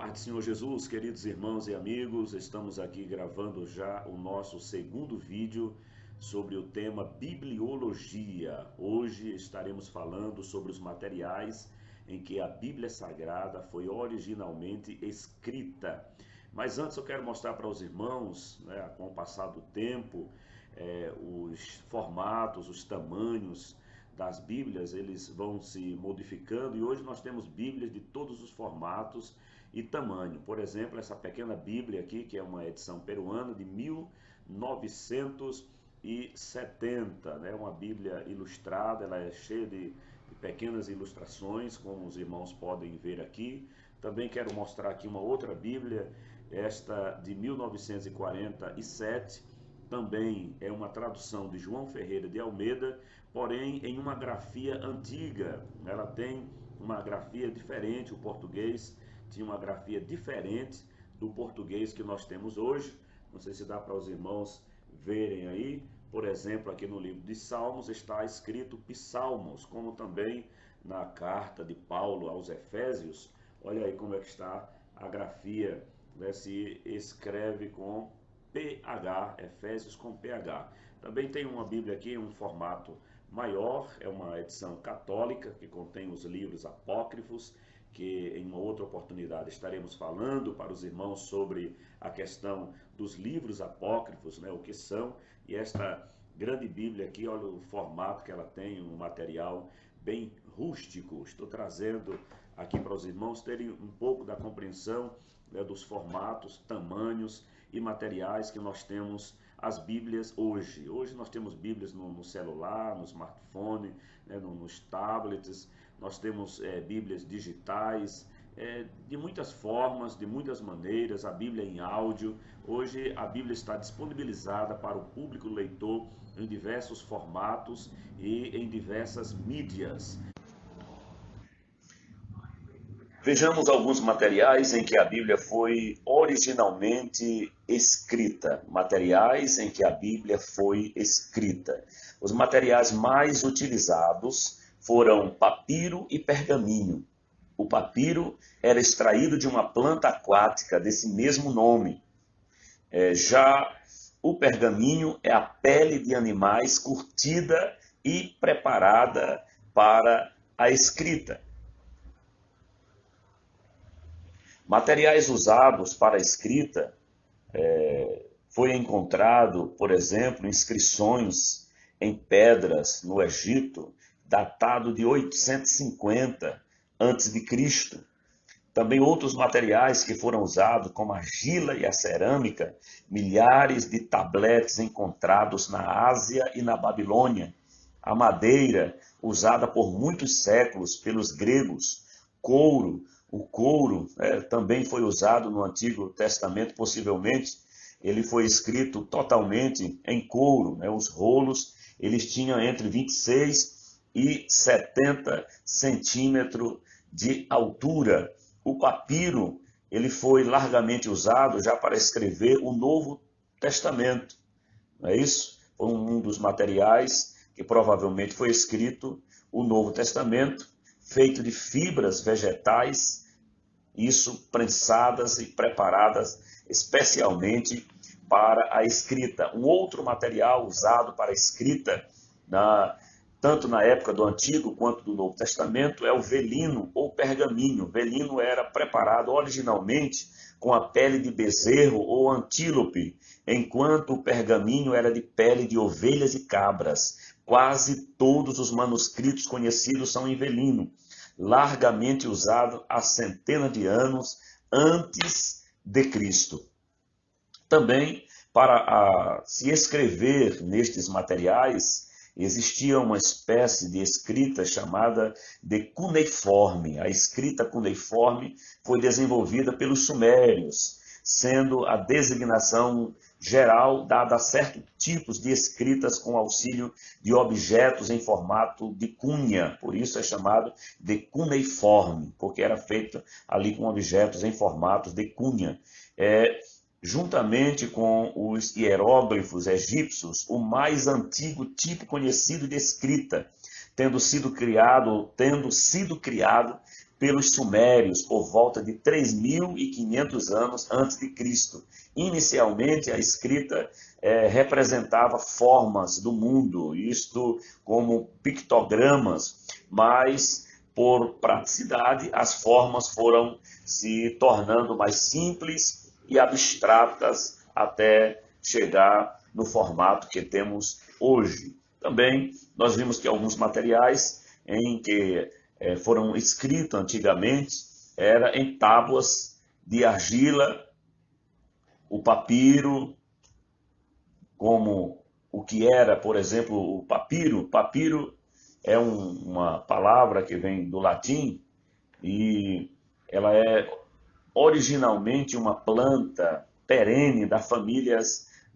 paz do Senhor Jesus, queridos irmãos e amigos, estamos aqui gravando já o nosso segundo vídeo sobre o tema Bibliologia. Hoje estaremos falando sobre os materiais em que a Bíblia Sagrada foi originalmente escrita. Mas antes eu quero mostrar para os irmãos, com o passar do tempo, os formatos, os tamanhos das Bíblias, eles vão se modificando e hoje nós temos Bíblias de todos os formatos e tamanho. Por exemplo, essa pequena Bíblia aqui, que é uma edição peruana de 1970, uma Bíblia ilustrada, ela é cheia de pequenas ilustrações, como os irmãos podem ver aqui. Também quero mostrar aqui uma outra Bíblia, esta de 1947, também é uma tradução de João Ferreira de Almeida, porém em uma grafia antiga. Ela tem uma grafia diferente, o português tinha uma grafia diferente do português que nós temos hoje. Não sei se dá para os irmãos verem aí. Por exemplo, aqui no livro de Salmos está escrito Psalmos, como também na carta de Paulo aos Efésios. Olha aí como é que está a grafia, se escreve com PH, Efésios com PH. Também tem uma Bíblia aqui em um formato maior, é uma edição católica que contém os livros apócrifos, que em uma outra oportunidade estaremos falando para os irmãos sobre a questão dos livros apócrifos, o que são. E esta grande Bíblia aqui, olha o formato que ela tem, um material bem rústico. Estou trazendo aqui para os irmãos terem um pouco da compreensão dos formatos, tamanhos e materiais que nós temos as Bíblias hoje. Hoje nós temos Bíblias no celular, no smartphone, nos tablets, nós temos Bíblias digitais, de muitas formas, de muitas maneiras, a Bíblia em áudio. Hoje a Bíblia está disponibilizada para o público leitor em diversos formatos e em diversas mídias. Vejamos alguns materiais em que a Bíblia foi originalmente escrita. Materiais em que a Bíblia foi escrita. Os materiais mais utilizados foram papiro e pergaminho. O papiro era extraído de uma planta aquática desse mesmo nome. Já o pergaminho é a pele de animais curtida e preparada para a escrita. Materiais usados para a escrita, foi encontrado, por exemplo, inscrições em pedras no Egito, datado de 850 a.C. Também outros materiais que foram usados, como a argila e a cerâmica, milhares de tabletes encontrados na Ásia e na Babilônia, a madeira, usada por muitos séculos pelos gregos, couro. O couro também foi usado no Antigo Testamento, possivelmente. Ele foi escrito totalmente em couro. Os rolos, eles tinham entre 26 e 70 centímetros de altura. O papiro, ele foi largamente usado já para escrever o Novo Testamento. Não é isso? Foi um dos materiais que provavelmente foi escrito o Novo Testamento, feito de fibras vegetais, isso prensadas e preparadas especialmente para a escrita. Um outro material usado para a escrita, tanto na época do Antigo quanto do Novo Testamento, é o velino ou pergaminho. O velino era preparado originalmente com a pele de bezerro ou antílope, enquanto o pergaminho era de pele de ovelhas e cabras. Quase todos os manuscritos conhecidos são em velino, largamente usado há centenas de anos antes de Cristo. Também, para se escrever nestes materiais, existia uma espécie de escrita chamada de cuneiforme. A escrita cuneiforme foi desenvolvida pelos sumérios, sendo a designação geral dada a certos tipos de escritas com auxílio de objetos em formato de cunha. Por isso é chamado de cuneiforme, porque era feito ali com objetos em formatos de cunha. Juntamente com os hieróglifos egípcios, o mais antigo tipo conhecido de escrita, tendo sido criado pelos sumérios por volta de 3.500 anos antes de Cristo. Inicialmente, a escrita representava formas do mundo, isto como pictogramas, mas por praticidade as formas foram se tornando mais simples e abstratas até chegar no formato que temos hoje. Também nós vimos que alguns materiais em que foram escritos antigamente era em tábuas de argila, o papiro, como o que era, por exemplo, o papiro. Papiro é uma palavra que vem do latim e ela é originalmente uma planta perene da família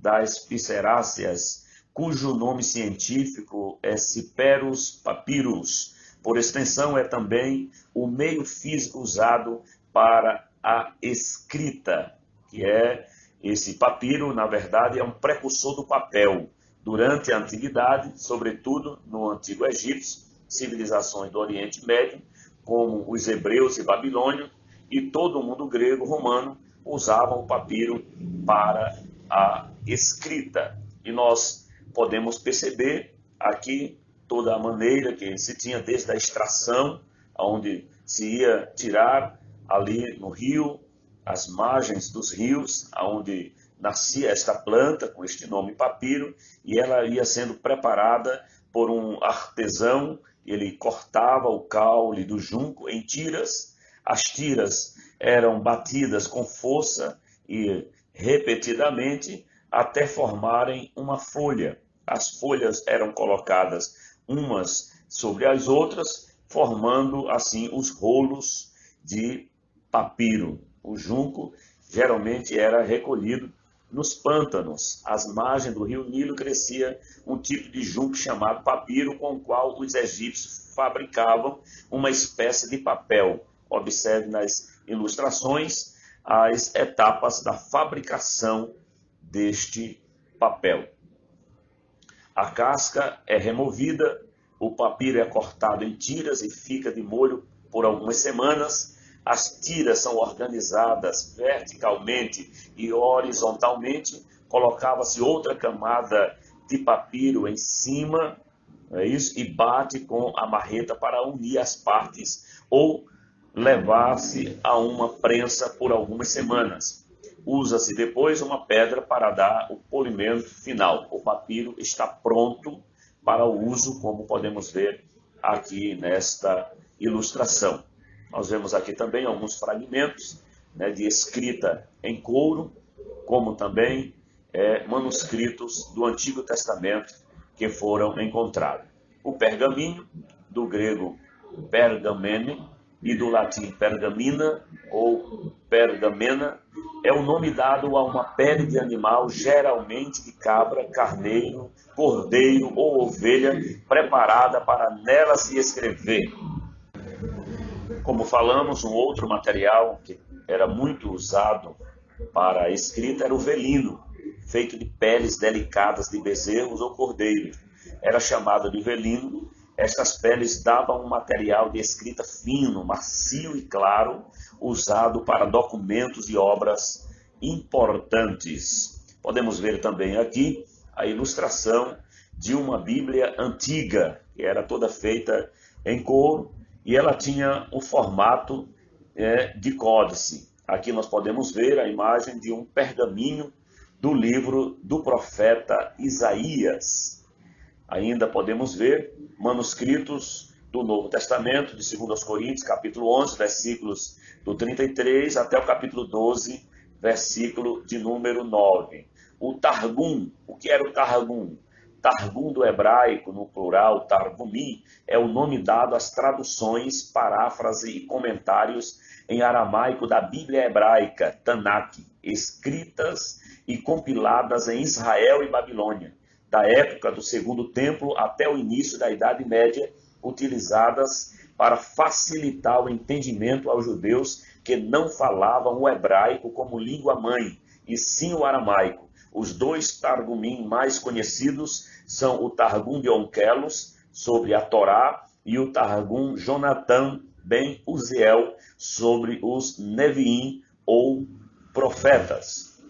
das Piceráceas, cujo nome científico é Cyperus papyrus. Por extensão, é também o meio físico usado para a escrita, que é esse papiro, na verdade, é um precursor do papel. Durante a Antiguidade, sobretudo no Antigo Egito, civilizações do Oriente Médio, como os hebreus e babilônios, e todo o mundo grego romano usavam o papiro para a escrita. E nós podemos perceber aqui toda a maneira que se tinha desde a extração, onde se ia tirar ali no rio, as margens dos rios, onde nascia esta planta com este nome papiro, e ela ia sendo preparada por um artesão. Ele cortava o caule do junco em tiras. As tiras eram batidas com força e repetidamente até formarem uma folha. As folhas eram colocadas umas sobre as outras, formando assim os rolos de papiro. O junco geralmente era recolhido nos pântanos. Às margens do rio Nilo crescia um tipo de junco chamado papiro, com o qual os egípcios fabricavam uma espécie de papel. Observe nas ilustrações as etapas da fabricação deste papel. A casca é removida, o papiro é cortado em tiras e fica de molho por algumas semanas. As tiras são organizadas verticalmente e horizontalmente. Colocava-se outra camada de papiro em cima, é isso? E bate com a marreta para unir as partes ou levar-se a uma prensa por algumas semanas. Usa-se depois uma pedra para dar o polimento final. O papiro está pronto para o uso, como podemos ver aqui nesta ilustração. Nós vemos aqui também alguns fragmentos de escrita em couro, como também manuscritos do Antigo Testamento que foram encontrados. O pergaminho, do grego pergamene, e do latim pergamina ou pergamena, é o nome dado a uma pele de animal, geralmente de cabra, carneiro, cordeiro ou ovelha, preparada para nela se escrever. Como falamos, um outro material que era muito usado para a escrita era o velino, feito de peles delicadas de bezerros ou cordeiros. Era chamado de velino. Estas peles davam um material de escrita fino, macio e claro, usado para documentos e obras importantes. Podemos ver também aqui a ilustração de uma Bíblia antiga, que era toda feita em couro, e ela tinha o formato de códice. Aqui nós podemos ver a imagem de um pergaminho do livro do profeta Isaías. Ainda podemos ver manuscritos do Novo Testamento, de 2 Coríntios, capítulo 11, versículos do 33 até o capítulo 12, versículo de número 9. O Targum, o que era o Targum? Targum do hebraico, no plural, Targumim, é o nome dado às traduções, paráfrase e comentários em aramaico da Bíblia hebraica, Tanakh, escritas e compiladas em Israel e Babilônia, da época do Segundo Templo até o início da Idade Média, utilizadas para facilitar o entendimento aos judeus que não falavam o hebraico como língua mãe, e sim o aramaico. Os dois Targumim mais conhecidos são o Targum de Onkelos, sobre a Torá, e o Targum Jonatã Ben Uziel sobre os Neviim ou profetas.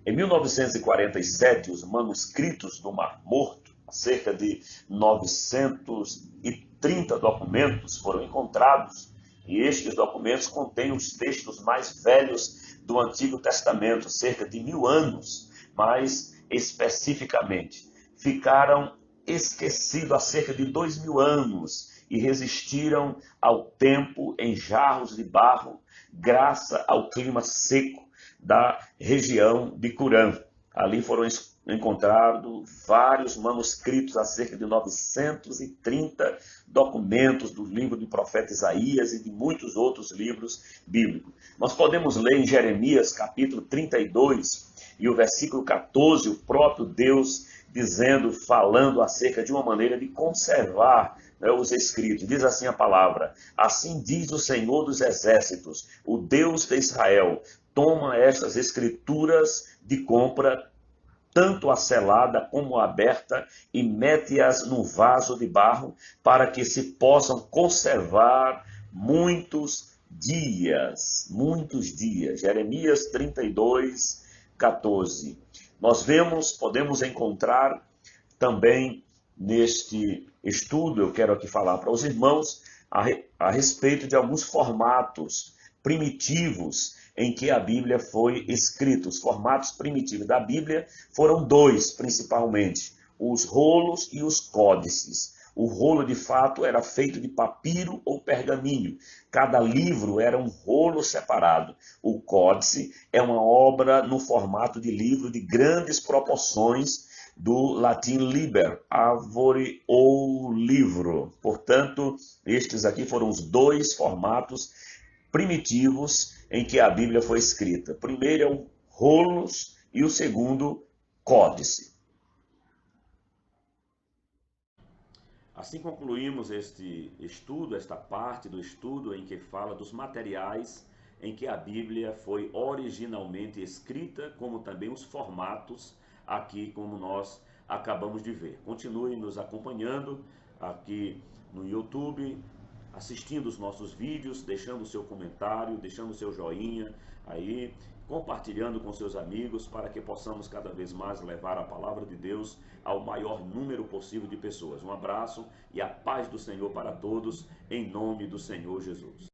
Em 1947, os manuscritos do Mar Morto, cerca de 930 documentos, foram encontrados, e estes documentos contêm os textos mais velhos do Antigo Testamento, cerca de 1000 anos, mais especificamente. Ficaram esquecidos há cerca de 2000 anos e resistiram ao tempo em jarros de barro, graças ao clima seco da região de Curã. Ali foram encontrados vários manuscritos, a cerca de 930 documentos do livro do profeta Isaías e de muitos outros livros bíblicos. Nós podemos ler em Jeremias, capítulo 32, e o versículo 14, o próprio Deus dizendo, falando acerca de uma maneira de conservar, né, os escritos. Diz assim a palavra: assim diz o Senhor dos Exércitos, o Deus de Israel, toma estas escrituras de compra, tanto a selada como a aberta, e mete-as no vaso de barro, para que se possam conservar muitos dias. Muitos dias. Jeremias 32, 14. Nós podemos encontrar também neste estudo, eu quero aqui falar para os irmãos, a respeito de alguns formatos primitivos em que a Bíblia foi escrita. Os formatos primitivos da Bíblia foram dois, principalmente, os rolos e os códices. O rolo, de fato, era feito de papiro ou pergaminho. Cada livro era um rolo separado. O códice é uma obra no formato de livro de grandes proporções, do latim liber, árvore ou livro. Portanto, estes aqui foram os dois formatos primitivos em que a Bíblia foi escrita. O primeiro é o rolos e o segundo, códice. Assim concluímos este estudo, esta parte do estudo em que fala dos materiais em que a Bíblia foi originalmente escrita, como também os formatos, aqui como nós acabamos de ver. Continue nos acompanhando aqui no YouTube, assistindo os nossos vídeos, deixando o seu comentário, deixando o seu joinha aí, compartilhando com seus amigos, para que possamos cada vez mais levar a palavra de Deus ao maior número possível de pessoas. Um abraço e a paz do Senhor para todos, em nome do Senhor Jesus.